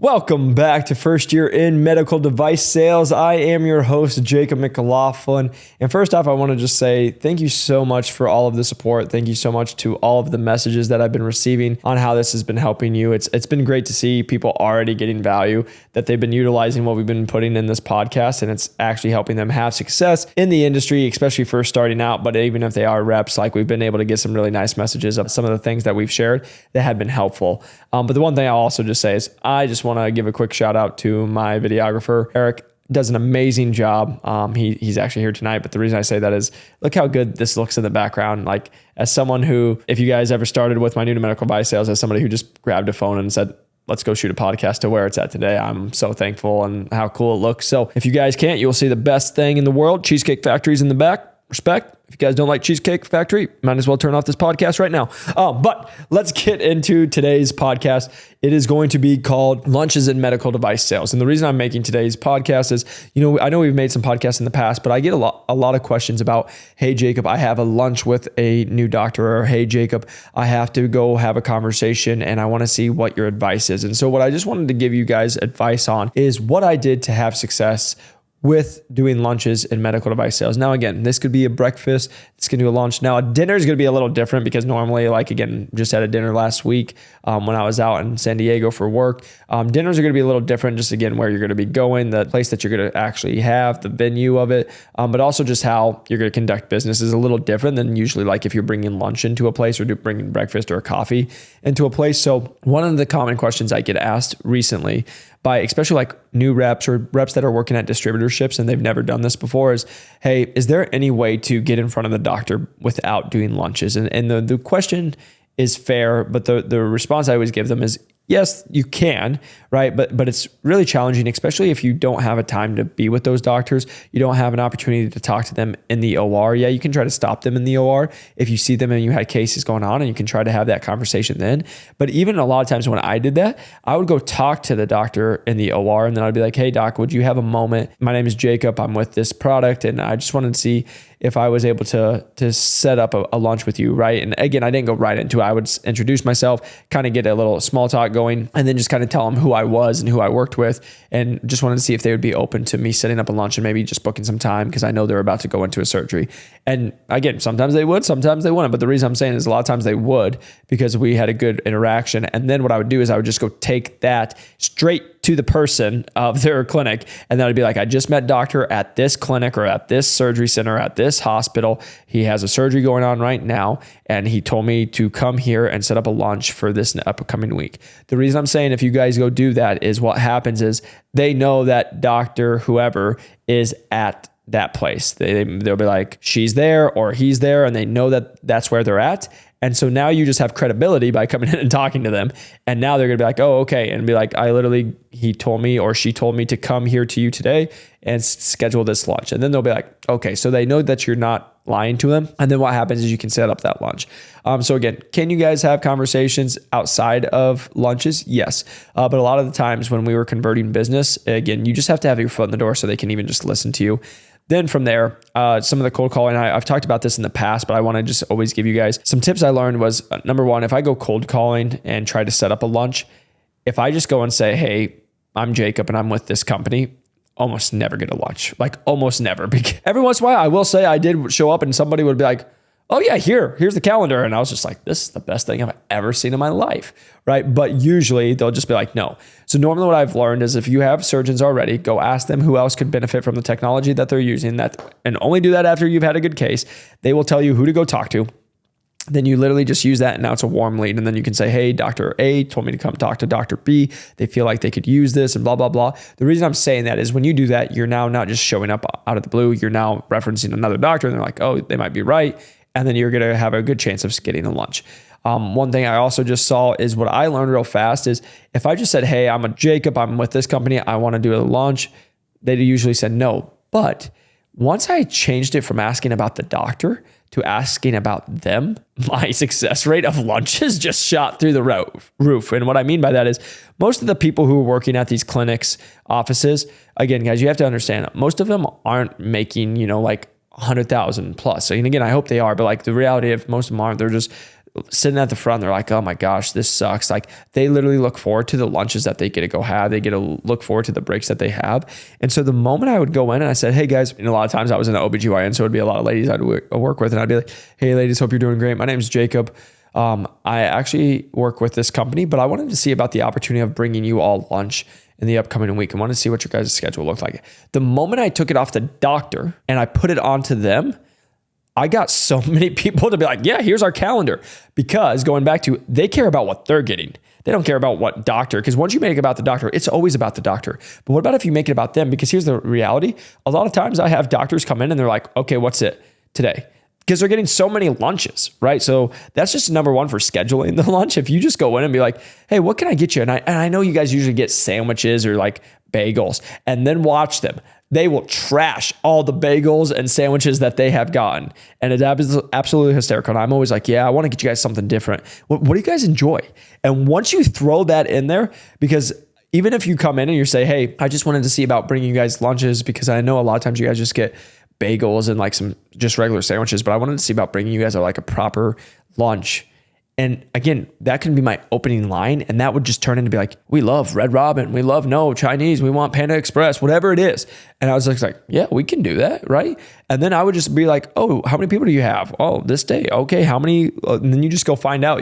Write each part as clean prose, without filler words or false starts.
Welcome back to First Year in Medical Device Sales. I am your host, Jacob McLaughlin. And first off, I want to just say thank you so much for all of the support. Thank you so much to all of the messages that I've been receiving on how this has been helping you. It's been great to see people already getting value, that they've been utilizing what we've been putting in this podcast, and it's actually helping them have success in the industry, especially first starting out. But even if they are reps, like we've been able to get some really nice messages of some of the things that we've shared that have been helpful. But the one thing I'll also just say is I just want to give a quick shout out to my videographer. Eric does an amazing job. He's actually here tonight, but the reason I say that is look how good this looks in the background. Like, as someone who, if you guys ever started with my new to medical device sales, as somebody who just grabbed a phone and said, let's go shoot a podcast to where it's at today, I'm so thankful and how cool it looks. So if you guys can't, you'll see the best thing in the world. Cheesecake Factory's in the back. Respect. If you guys don't like Cheesecake Factory, might as well turn off this podcast right now. But let's get into today's podcast. It is going to be called Lunches in Medical Device Sales. And the reason I'm making today's podcast is, I know we've made some podcasts in the past, but I get a lot of questions about, hey, Jacob, I have a lunch with a new doctor, or hey, Jacob, I have to go have a conversation and I want to see what your advice is. And so what I just wanted to give you guys advice on is what I did to have success with doing lunches in medical device sales. Now, again, this could be a breakfast. This could be a lunch. Now, a dinner is going to be a little different because normally, just had a dinner last week when I was out in San Diego for work. Dinners are going to be a little different, just again, where you're going to be going, the place that you're going to actually have, the venue of it, but also just how you're going to conduct business is a little different than usually like if you're bringing lunch into a place or bringing breakfast or coffee into a place. So one of the common questions I get asked recently by especially like new reps or reps that are working at distributorships and they've never done this before is, hey, is there any way to get in front of the doctor without doing lunches? And the question is fair, but the response I always give them is, yes, you can, right? But it's really challenging, especially if you don't have a time to be with those doctors. You don't have an opportunity to talk to them in the OR. Yeah, you can try to stop them in the OR if you see them and you had cases going on, and you can try to have that conversation then. But even a lot of times when I did that, I would go talk to the doctor in the OR, and then I'd be like, hey, doc, would you have a moment? My name is Jacob. I'm with this product, and I just wanted to see if I was able to set up a lunch with you, right? And again, I didn't go right into it. I would introduce myself, kind of get a little small talk going, and then just kind of tell them who I was and who I worked with, and just wanted to see if they would be open to me setting up a lunch and maybe just booking some time because I know they're about to go into a surgery. And again, sometimes they would, sometimes they wouldn't. But the reason I'm saying is a lot of times they would because we had a good interaction. And then what I would do is I would just go take that straight to the person of their clinic. And then I'd be like, I just met doctor at this clinic or at this surgery center, at this hospital. He has a surgery going on right now. And he told me to come here and set up a lunch for this upcoming week. The reason I'm saying if you guys go do that is what happens is they know that doctor, whoever is at that place. They'll be like, she's there or he's there, and they know that that's where they're at. And so now you just have credibility by coming in and talking to them. And now they're going to be like, oh, okay. And be like, he told me or she told me to come here to you today and schedule this lunch. And then they'll be like, okay, so they know that you're not lying to them. And then what happens is you can set up that lunch. So again, can you guys have conversations outside of lunches? Yes. But a lot of the times when we were converting business, again, you just have to have your foot in the door so they can even just listen to you. Then from there, some of the cold calling, I've talked about this in the past, but I want to just always give you guys some tips I learned was, number one, if I go cold calling and try to set up a lunch, if I just go and say, hey, I'm Jacob and I'm with this company, almost never get a lunch, like almost never. Every once in a while, I will say I did show up and somebody would be like, oh yeah, here's the calendar. And I was just like, this is the best thing I've ever seen in my life, right? But usually they'll just be like, no. So normally what I've learned is if you have surgeons already, go ask them who else could benefit from the technology that they're using, and only do that after you've had a good case. They will tell you who to go talk to. Then you literally just use that, and now it's a warm lead. And then you can say, hey, Dr. A told me to come talk to Dr. B. They feel like they could use this and blah, blah, blah. The reason I'm saying that is when you do that, you're now not just showing up out of the blue. You're now referencing another doctor, and they're like, oh, they might be right. And then you're going to have a good chance of getting a lunch. One thing I also just saw is what I learned real fast is if I just said, hey, I'm a Jacob, I'm with this company, I want to do a lunch, they usually said no. But once I changed it from asking about the doctor to asking about them, my success rate of lunches just shot through the roof. And what I mean by that is most of the people who are working at these clinics, offices, again, guys, you have to understand, most of them aren't making, like 100,000 plus. And again, I hope they are, but like the reality of most of them aren't. They're just sitting at the front, they're like, oh my gosh, this sucks. Like they literally look forward to the lunches that they get to go have. They get to look forward to the breaks that they have. And so the moment I would go in and I said, hey guys, and a lot of times I was in the OBGYN, so it'd be a lot of ladies I'd work with, and I'd be like, hey ladies, hope you're doing great. My name's Jacob. I actually work with this company, but I wanted to see about the opportunity of bringing you all lunch in the upcoming week. I wanted to see what your guys' schedule looked like. The moment I took it off the doctor and I put it onto them, I got so many people to be like, yeah, here's our calendar. Because going back to, they care about what they're getting. They don't care about what doctor, because once you make it about the doctor, it's always about the doctor. But what about if you make it about them? Because here's the reality. A lot of times I have doctors come in and they're like, okay, what's it today? Because they're getting so many lunches, right? So that's just number one for scheduling the lunch. If you just go in and be like, hey, what can I get you? And I know you guys usually get sandwiches or like bagels, and then watch them. They will trash all the bagels and sandwiches that they have gotten. And it's absolutely hysterical. And I'm always like, yeah, I want to get you guys something different. What do you guys enjoy? And once you throw that in there, because even if you come in and you say, hey, I just wanted to see about bringing you guys lunches, because I know a lot of times you guys just get bagels and like some just regular sandwiches, but I wanted to see about bringing you guys like a proper lunch. And again, that can be my opening line. And that would just turn into be like, we love Red Robin. We love Chinese. We want Panda Express, whatever it is. And I was just like, yeah, we can do that. Right. And then I would just be like, oh, how many people do you have? Oh, this day. Okay. How many? And then you just go find out,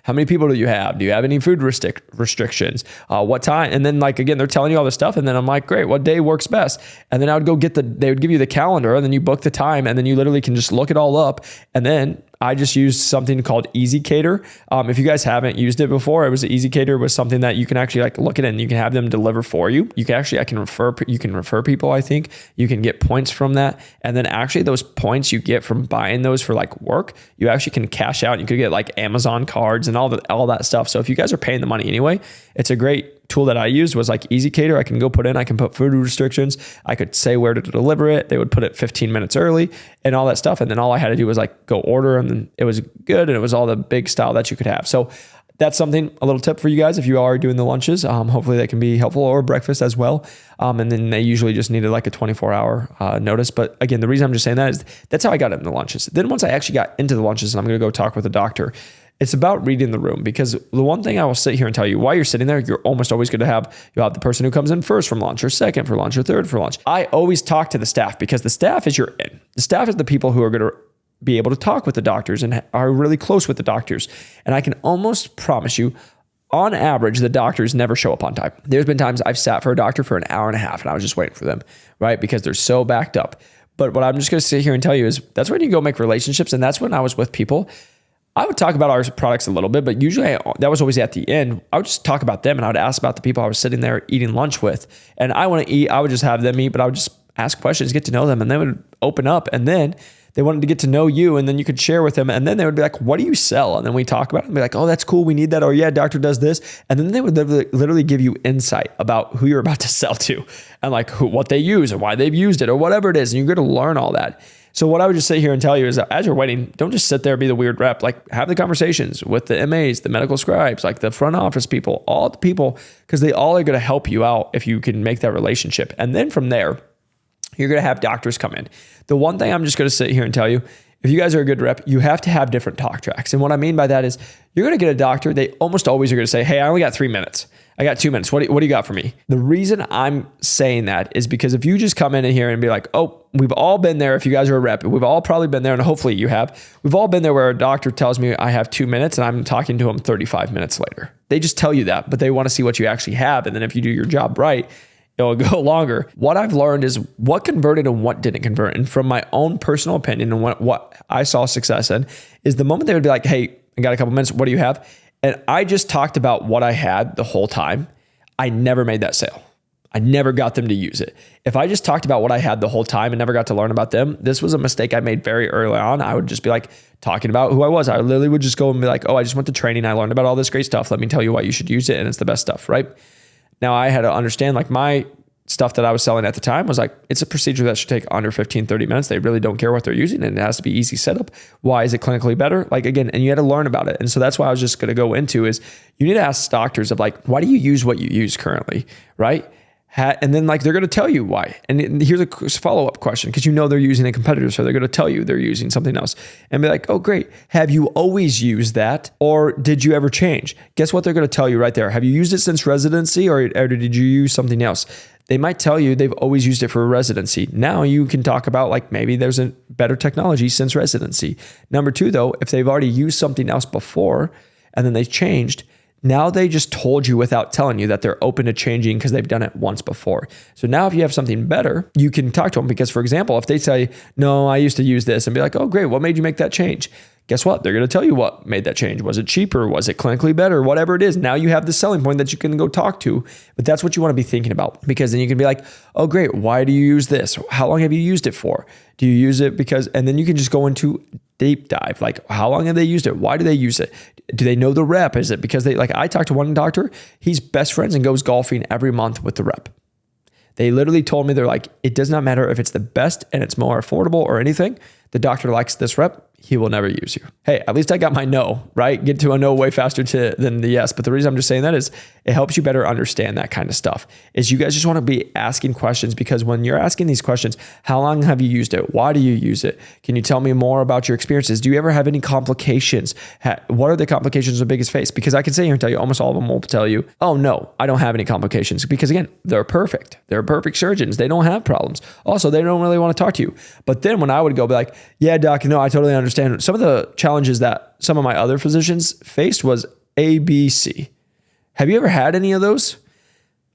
how many people do you have? Do you have any food restrictions? What time? And then like, again, they're telling you all this stuff. And then I'm like, great, what day works best? And then I would go they would give you the calendar, and then you book the time, and then you literally can just look it all up. And then I just used something called ezCater. If you guys haven't used it before, ezCater was something that you can actually like look at it and you can have them deliver for you. You can refer people. I think you can get points from that. And then actually those points you get from buying those for like work, you actually can cash out. You could get like Amazon cards and all that stuff. So if you guys are paying the money anyway, it's a great tool that I used was like ezCater. I can go I can put food restrictions. I could say where to deliver it. They would put it 15 minutes early and all that stuff. And then all I had to do was like go order, and then it was good. And it was all the big style that you could have. So that's something, a little tip for you guys. If you are doing the lunches, hopefully that can be helpful, or breakfast as well. And then they usually just needed like a 24-hour notice. But again, the reason I'm just saying that is that's how I got into the lunches. Then once I actually got into the lunches and I'm going to go talk with the doctor, it's about reading the room, because the one thing I will sit here and tell you, while you're sitting there, you're almost always going to have the person who comes in first from lunch, or second for lunch, or third for lunch. I always talk to the staff, because the staff is your in. The staff is the people who are going to be able to talk with the doctors and are really close with the doctors. And I can almost promise you, on average, the doctors never show up on time. There's been times I've sat for a doctor for an hour and a half and I was just waiting for them, right? Because they're so backed up. But what I'm just going to sit here and tell you is that's when you go make relationships. And that's when I was with people. I would talk about our products a little bit, but usually that was always at the end. I would just talk about them, and I would ask about the people I was sitting there eating lunch with. And I want to eat, I would just have them eat, but I would just ask questions, get to know them, and they would open up. And then they wanted to get to know you, and then you could share with them. And then they would be like, what do you sell? And then we talk about it and be like, oh, that's cool. We need that. Or yeah, doctor does this. And then they would literally give you insight about who you're about to sell to, and like what they use and why they've used it or whatever it is. And you're going to learn all that. So what I would just sit here and tell you is that as you're waiting, don't just sit there and be the weird rep. Like, have the conversations with the MAs, the medical scribes, like the front office people, all the people, because they all are going to help you out if you can make that relationship. And then from there, you're going to have doctors come in. The one thing I'm just going to sit here and tell you, if you guys are a good rep, you have to have different talk tracks. And what I mean by that is you're going to get a doctor. They almost always are going to say, hey, I only got 3 minutes. I got 2 minutes. What do you got for me? The reason I'm saying that is because if you just come in here and be like, oh, we've all been there. If you guys are a rep, we've all probably been there, and hopefully you have. We've all been there where a doctor tells me I have 2 minutes and I'm talking to him 35 minutes later. They just tell you that, but they want to see what you actually have. And then if you do your job right, it'll go longer. What I've learned is what converted and what didn't convert. And from my own personal opinion and what I saw success in is the moment they would be like, hey, I got a couple minutes. What do you have? And I just talked about what I had the whole time. I never made that sale. I never got them to use it. If I just talked about what I had the whole time and never got to learn about them, this was a mistake I made very early on. I would just be like talking about who I was. I literally would just go and be like, oh, I just went to training. I learned about all this great stuff. Let me tell you why you should use it. And it's the best stuff, right? Now I had to understand like my stuff that I was selling at the time was like, it's a procedure that should take under 15, 30 minutes. They really don't care what they're using, and it has to be easy setup. Why is it clinically better? Like again, and you had to learn about it. And so that's why I was just going to go into is you need to ask doctors of like, why do you use what you use currently? Right? And then like they're going to tell you why. And here's a follow-up question, because they're using a competitor, so they're going to tell you they're using something else and be like, oh great, have you always used that, or did you ever change? Guess what they're going to tell you right there? Have you used it since residency, or did you use something else? They might tell you they've always used it for residency. Now you can talk about like maybe there's a better technology since residency. Number two though, if they've already used something else before and then they changed, now they just told you without telling you that they're open to changing because they've done it once before. So now if you have something better, you can talk to them, because for example, if they say, no, I used to use this, and be like, oh great, what made you make that change? Guess what? They're going to tell you what made that change. Was it cheaper? Was it clinically better? Whatever it is. Now you have the selling point that you can go talk to, but that's what you want to be thinking about, because then you can be like, oh great, why do you use this? How long have you used it for? Do you use it because, and then you can just go into deep dive. Like, how long have they used it? Why do they use it? Do they know the rep? Is it because I talked to one doctor, he's best friends and goes golfing every month with the rep. They literally told me, they're like, it does not matter if it's the best and it's more affordable or anything. The doctor likes this rep, he will never use you. Hey, at least I got my no, right? Get to a no way faster than the yes. But the reason I'm just saying that is it helps you better understand that kind of stuff. Is you guys just want to be asking questions, because when you're asking these questions, how long have you used it? Why do you use it? Can you tell me more about your experiences? Do you ever have any complications? What are the complications of biggest face? Because I can sit here and tell you, almost all of them will tell you, oh no, I don't have any complications. Because again, they're perfect. They're perfect surgeons. They don't have problems. Also, they don't really want to talk to you. But then when I would go be like, yeah, doc, no, I totally understand. Some of the challenges that some of my other physicians faced was A, B, C. Have you ever had any of those?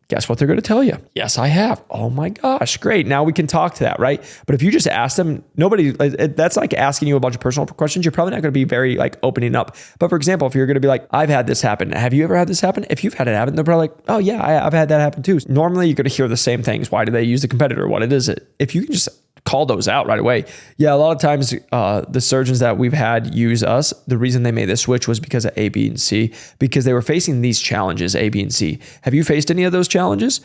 Guess what they're going to tell you? Yes, I have. Oh my gosh, great. Now we can talk to that, right? But if you just ask them, that's like asking you a bunch of personal questions. You're probably not going to be very like opening up. But for example, if you're going to be like, I've had this happen. Have you ever had this happen? If you've had it happen, they're probably like, oh yeah, I've had that happen too. Normally you're going to hear the same things. Why do they use the competitor? What is it? If you can just call those out right away. Yeah, a lot of times the surgeons that we've had use us, the reason they made this switch was because of A, B, and C, because they were facing these challenges, A, B, and C. Have you faced any of those challenges?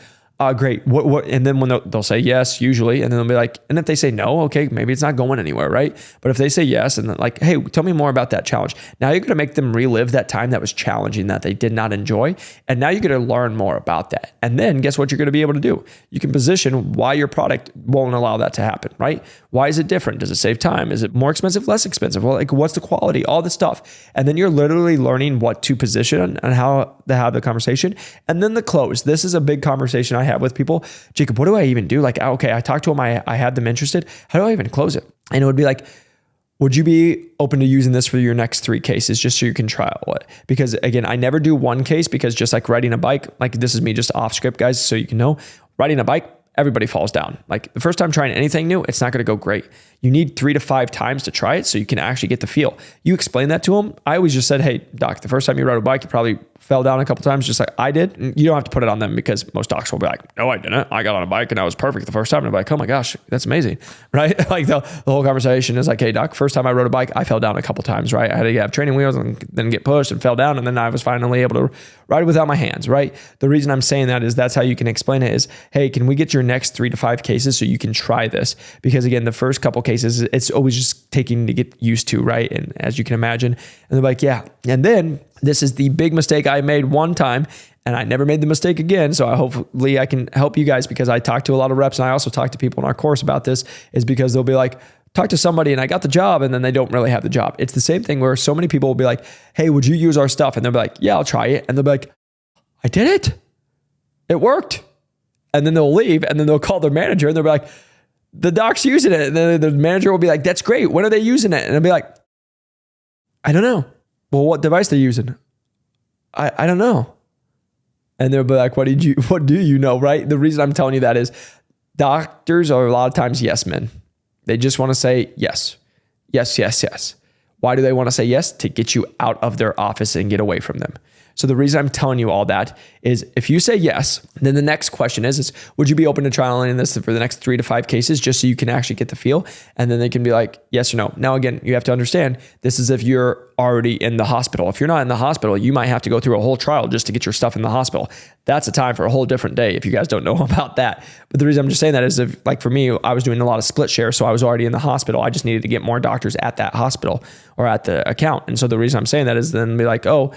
Great. What? And then when they'll say yes, usually, and then they'll be like, and if they say no, okay, maybe it's not going anywhere, right? But if they say yes, and then like, hey, tell me more about that challenge. Now you're going to make them relive that time that was challenging, that they did not enjoy. And now you're going to learn more about that. And then guess what you're going to be able to do? You can position why your product won't allow that to happen, right? Why is it different? Does it save time? Is it more expensive, less expensive? Well, like what's the quality? All this stuff. And then you're literally learning what to position and how to have the conversation. And then the close. This is a big conversation I have with people. Jacob, what do I even do? Like, okay, I talked to them. I had them interested. How do I even close it? And it would be like, would you be open to using this for your next 3 cases just so you can trial it? Because again, I never do one case, because just like riding a bike, like this is me just off script, guys, so you can know, riding a bike, everybody falls down. Like the first time trying anything new, it's not going to go great. You need 3 to 5 times to try it so you can actually get the feel. You explain that to them. I always just said, hey, doc, the first time you rode a bike, you probably fell down a couple times, just like I did. And you don't have to put it on them, because most docs will be like, no, I didn't. I got on a bike and I was perfect the first time. And I'm like, oh my gosh, that's amazing, right? Like the whole conversation is like, hey, doc, first time I rode a bike, I fell down a couple times, right? I had to have training wheels and then get pushed and fell down. And then I was finally able to ride without my hands, right? The reason I'm saying that is that's how you can explain it is, hey, can we get your next 3 to 5 cases so you can try this? Because again, the first couple cases, it's always just taking to get used to, right? And as you can imagine, and they're like, yeah. And then this is the big mistake I made one time, and I never made the mistake again. So hopefully I can help you guys, because I talk to a lot of reps, and I also talk to people in our course about this, is because they'll be like, talk to somebody and I got the job, and then they don't really have the job. It's the same thing where so many people will be like, hey, would you use our stuff? And they'll be like, yeah, I'll try it. And they'll be like, I did it. It worked. And then they'll leave, and then they'll call their manager, and they'll be like, the doc's using it. And then the manager will be like, that's great. When are they using it? And I'll be like, I don't know. Well, what device they're using? I don't know. And they'll be like, what do you know, right? The reason I'm telling you that is doctors are a lot of times yes men. They just want to say yes. Yes, yes, yes. Why do they want to say yes? To get you out of their office and get away from them. So the reason I'm telling you all that is if you say yes, then the next question is would you be open to trialing this for the next 3 to 5 cases just so you can actually get the feel? And then they can be like, yes or no. Now, again, you have to understand this is if you're already in the hospital. If you're not in the hospital, you might have to go through a whole trial just to get your stuff in the hospital. That's a time for a whole different day if you guys don't know about that. But the reason I'm just saying that is if, like for me, I was doing a lot of split share, so I was already in the hospital. I just needed to get more doctors at that hospital or at the account. And so the reason I'm saying that is then be like, oh,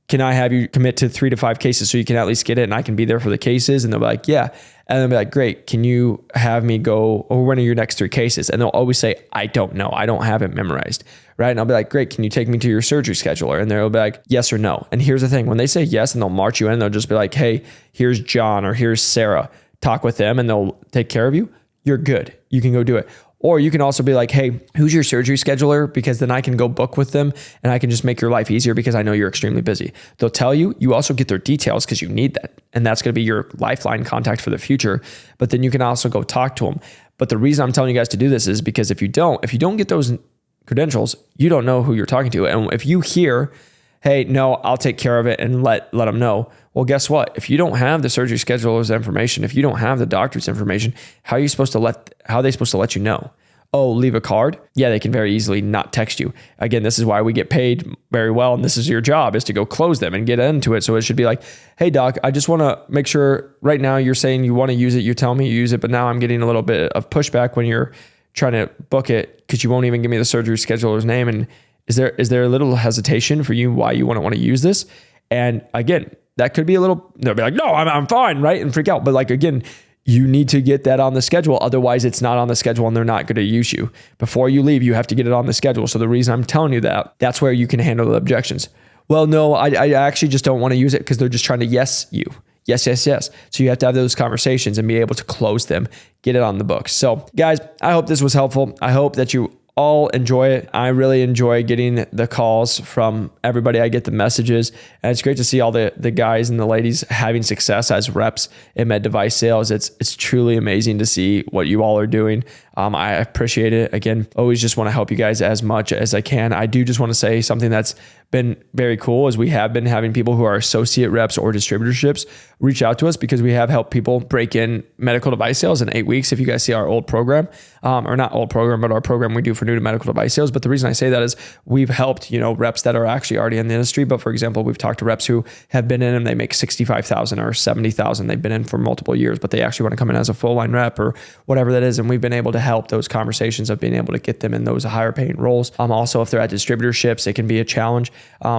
can I have you commit to 3 to 5 cases so you can at least get it and I can be there for the cases? And they'll be like, yeah. And they'll be like, great. Can you have me go, or when are your next 3 cases? And they'll always say, I don't know. I don't have it memorized. Right. And I'll be like, great. Can you take me to your surgery scheduler? And they'll be like, yes or no. And here's the thing. When they say yes and they'll march you in, they'll just be like, hey, here's John or here's Sarah. Talk with them and they'll take care of you. You're good. You can go do it. Or you can also be like, hey, who's your surgery scheduler? Because then I can go book with them and I can just make your life easier because I know you're extremely busy. They'll tell you, you also get their details because you need that. And that's going to be your lifeline contact for the future. But then you can also go talk to them. But the reason I'm telling you guys to do this is because if you don't get those credentials, you don't know who you're talking to. And if you hear, hey, no, I'll take care of it and let them know. Well, guess what? If you don't have the surgery scheduler's information, if you don't have the doctor's information, how are they supposed to let you know? Oh, leave a card? Yeah, they can very easily not text you. Again, this is why we get paid very well. And this is your job, is to go close them and get into it. So it should be like, hey doc, I just want to make sure right now you're saying you want to use it. You're telling me you use it, but now I'm getting a little bit of pushback when you're trying to book it because you won't even give me the surgery scheduler's name. And is there a little hesitation for you why you want to use this? And again, that could be they'll be like, no, I'm fine, right? And freak out. But like, again, you need to get that on the schedule. Otherwise, it's not on the schedule and they're not going to use you. Before you leave, you have to get it on the schedule. So the reason I'm telling you that's where you can handle the objections. Well, no, I actually just don't want to use it because they're just trying to yes you. Yes. So you have to have those conversations and be able to close them, get it on the books. So guys, I hope this was helpful. I hope that you all enjoy it. I really enjoy getting the calls from everybody. I get the messages, and it's great to see all the guys and the ladies having success as reps in med device sales. It's truly amazing to see what you all are doing. I appreciate it. Again, always just want to help you guys as much as I can. I do just want to say something that's been very cool is we have been having people who are associate reps or distributorships reach out to us because we have helped people break in medical device sales in 8 weeks. If you guys see our old program, or not old program, but our program we do for new to medical device sales. But the reason I say that is we've helped, reps that are actually already in the industry. But for example, we've talked to reps who have been in and they make $65,000 or $70,000. They've been in for multiple years, but they actually want to come in as a full line rep or whatever that is. And we've been able to help those conversations of being able to get them in those higher paying roles. Also, if they're at distributorships, it can be a challenge.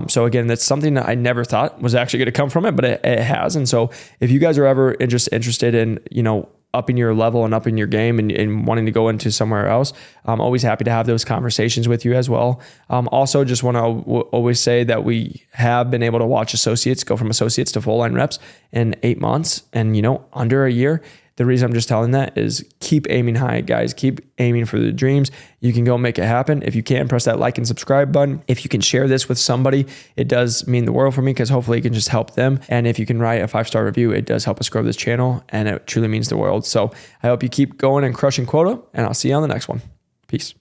So again, that's something that I never thought was actually going to come from it, but it has. And so if you guys are ever interested in, upping your level and upping your game and wanting to go into somewhere else, I'm always happy to have those conversations with you as well. Also, just want to always say that we have been able to watch associates go from associates to full line reps in 8 months and, under a year. The reason I'm just telling that is keep aiming high, guys. Keep aiming for the dreams. You can go make it happen. If you can, press that like and subscribe button. If you can share this with somebody, it does mean the world for me because hopefully it can just help them. And if you can write a 5-star review, it does help us grow this channel and it truly means the world. So I hope you keep going and crushing quota, and I'll see you on the next one. Peace.